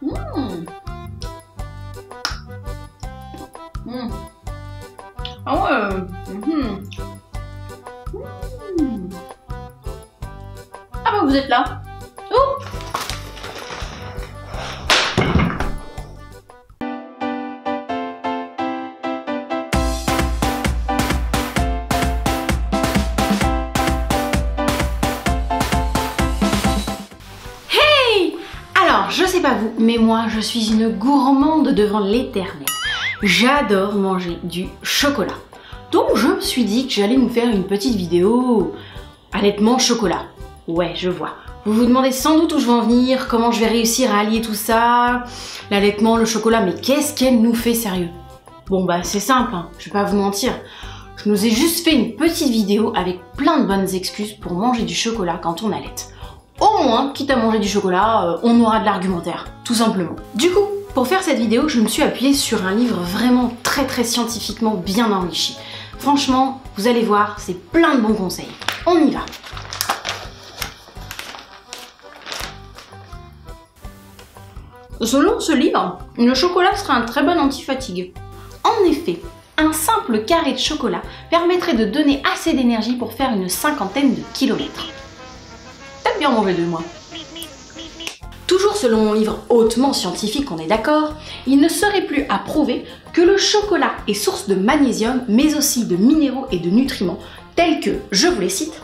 Mmh. Mmh. Ah ouais. Mmh. Mmh. Ah bah vous êtes là. Oh. Alors, je sais pas vous, mais moi, je suis une gourmande devant l'éternel. J'adore manger du chocolat. Donc, je me suis dit que j'allais nous faire une petite vidéo allaitement chocolat. Ouais, je vois. Vous vous demandez sans doute où je vais en venir, comment je vais réussir à allier tout ça, l'allaitement, le chocolat, mais qu'est-ce qu'elle nous fait sérieux? Bon, bah, c'est simple, hein, je vais pas vous mentir. Je nous ai juste fait une petite vidéo avec plein de bonnes excuses pour manger du chocolat quand on allaite. Au moins, quitte à manger du chocolat, on aura de l'argumentaire, tout simplement. Du coup, pour faire cette vidéo, je me suis appuyée sur un livre vraiment très scientifiquement bien enrichi. Franchement, vous allez voir, c'est plein de bons conseils. On y va. Selon ce livre, le chocolat sera un très bon anti-fatigue. En effet, un simple carré de chocolat permettrait de donner assez d'énergie pour faire une cinquantaine de kilomètres. Peut-être bien manger 2 mois. Toujours selon mon livre hautement scientifique, on est d'accord, il ne serait plus à prouver que le chocolat est source de magnésium, mais aussi de minéraux et de nutriments, tels que, je vous les cite,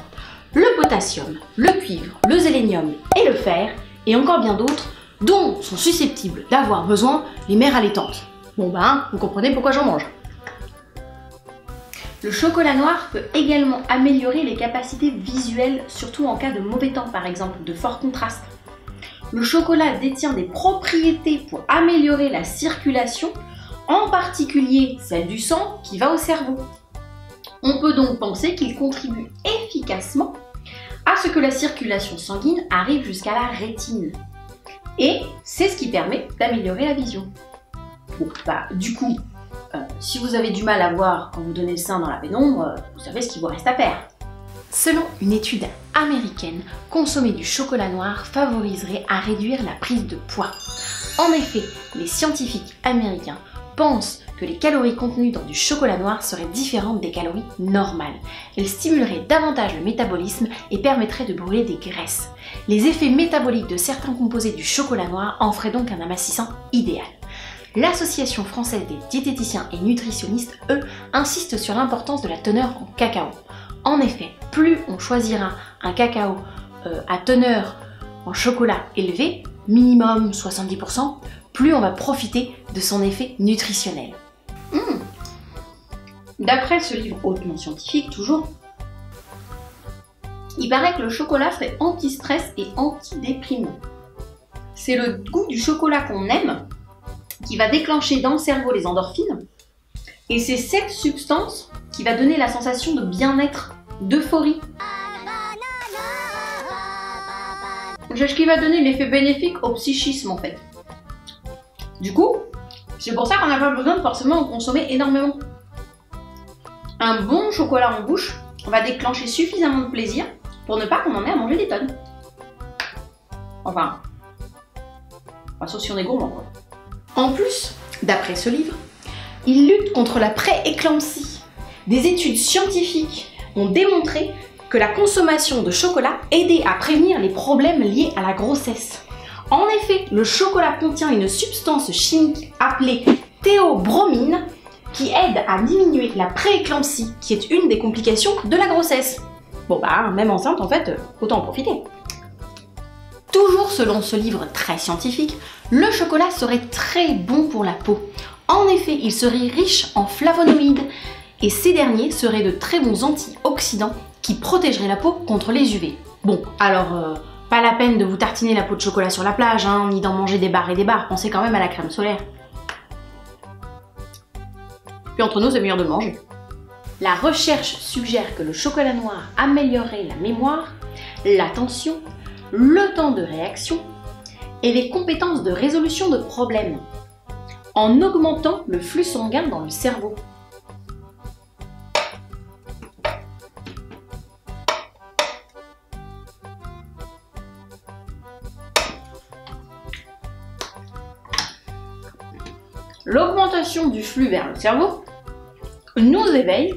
le potassium, le cuivre, le sélénium et le fer, et encore bien d'autres, dont sont susceptibles d'avoir besoin les mères allaitantes. Bon ben, vous comprenez pourquoi j'en mange. Le chocolat noir peut également améliorer les capacités visuelles, surtout en cas de mauvais temps par exemple, de fort contraste. Le chocolat détient des propriétés pour améliorer la circulation, en particulier celle du sang qui va au cerveau. On peut donc penser qu'il contribue efficacement à ce que la circulation sanguine arrive jusqu'à la rétine. Et c'est ce qui permet d'améliorer la vision. Bon, bah du coup, si vous avez du mal à voir quand vous donnez le sein dans la pénombre, vous savez ce qu'il vous reste à faire. Selon une étude américaine, consommer du chocolat noir favoriserait à réduire la prise de poids. En effet, les scientifiques américains pensent que les calories contenues dans du chocolat noir seraient différentes des calories normales. Elles stimuleraient davantage le métabolisme et permettraient de brûler des graisses. Les effets métaboliques de certains composés du chocolat noir en feraient donc un amincissant idéal. L'Association française des diététiciens et nutritionnistes, eux, insistent sur l'importance de la teneur en cacao. En effet, plus on choisira un cacao à teneur en chocolat élevé, minimum 70%, plus on va profiter de son effet nutritionnel. D'après ce livre hautement scientifique, toujours, il paraît que le chocolat serait anti-stress et anti-déprimant. C'est le goût du chocolat qu'on aime qui va déclencher dans le cerveau les endorphines, et c'est cette substance qui va donner la sensation de bien-être, d'euphorie. C'est ce qui va donner l'effet bénéfique au psychisme en fait. Du coup, c'est pour ça qu'on n'a pas besoin de forcément en consommer énormément. Un bon chocolat en bouche va déclencher suffisamment de plaisir pour ne pas qu'on en ait à manger des tonnes. Enfin, sauf si on est gourmand quoi. En plus, d'après ce livre, il lutte contre la pré-éclampsie. Des études scientifiques ont démontré que la consommation de chocolat aidait à prévenir les problèmes liés à la grossesse. En effet, le chocolat contient une substance chimique appelée théobromine qui aide à diminuer la pré-éclampsie, qui est une des complications de la grossesse. Bon bah, même enceinte en fait, autant en profiter. Toujours selon ce livre très scientifique, le chocolat serait très bon pour la peau. En effet, il serait riche en flavonoïdes et ces derniers seraient de très bons antioxydants qui protégeraient la peau contre les UV. Bon, alors, pas la peine de vous tartiner la peau de chocolat sur la plage, hein, ni d'en manger des barres et des barres, pensez quand même à la crème solaire. Puis entre nous, c'est meilleur de le manger. La recherche suggère que le chocolat noir améliorerait la mémoire, l'attention, le temps de réaction et les compétences de résolution de problèmes, en augmentant le flux sanguin dans le cerveau. l'augmentation du flux vers le cerveau nous éveille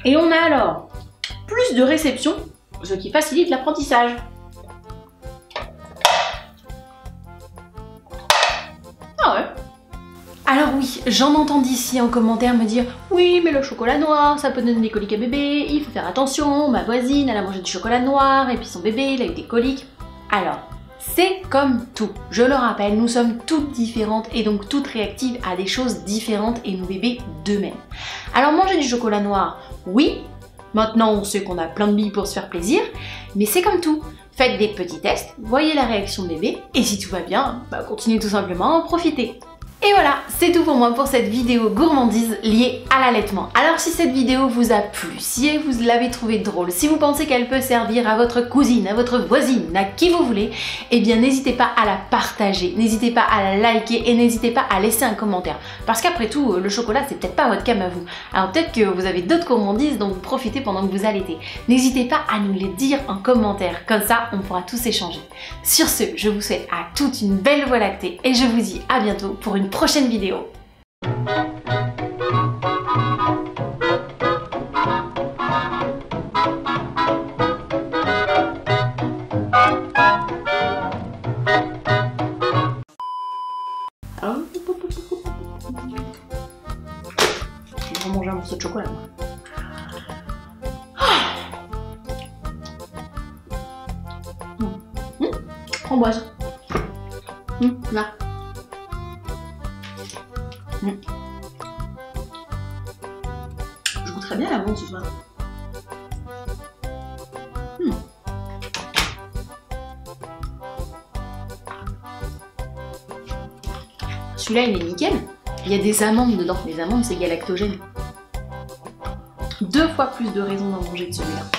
et on a alors plus de réception, ce qui facilite l'apprentissage. Ah ouais. Alors oui, j'en entends d'ici en commentaire me dire « Oui, mais le chocolat noir, ça peut donner des coliques à bébé, il faut faire attention, ma voisine, elle a mangé du chocolat noir, et puis son bébé, il a eu des coliques. » Alors, c'est comme tout. Je le rappelle, nous sommes toutes différentes et donc toutes réactives à des choses différentes et nos bébés d'eux-mêmes. Alors manger du chocolat noir, oui, maintenant on sait qu'on a plein de billes pour se faire plaisir, mais c'est comme tout. Faites des petits tests, voyez la réaction de bébé, et si tout va bien, continuez tout simplement à en profiter. Et voilà, c'est tout pour moi pour cette vidéo gourmandise liée à l'allaitement. Alors si cette vidéo vous a plu, si vous l'avez trouvée drôle, si vous pensez qu'elle peut servir à votre cousine, à votre voisine, à qui vous voulez, eh bien n'hésitez pas à la partager, n'hésitez pas à la liker et n'hésitez pas à laisser un commentaire. Parce qu'après tout, le chocolat c'est peut-être pas votre cam à vous. Alors peut-être que vous avez d'autres gourmandises dont vous profitez pendant que vous allaitez. N'hésitez pas à nous les dire en commentaire, comme ça on pourra tous échanger. Sur ce, je vous souhaite à toutes une belle voie lactée et je vous dis à bientôt pour une prochaine vidéo. Je vais manger un morceau de chocolat. Framboise. Là. Je goûterais bien la menthe ce soir. Celui-là il est nickel. Il y a des amandes dedans. Les amandes c'est galactogène. 2 fois plus de raisons d'en manger que celui-là.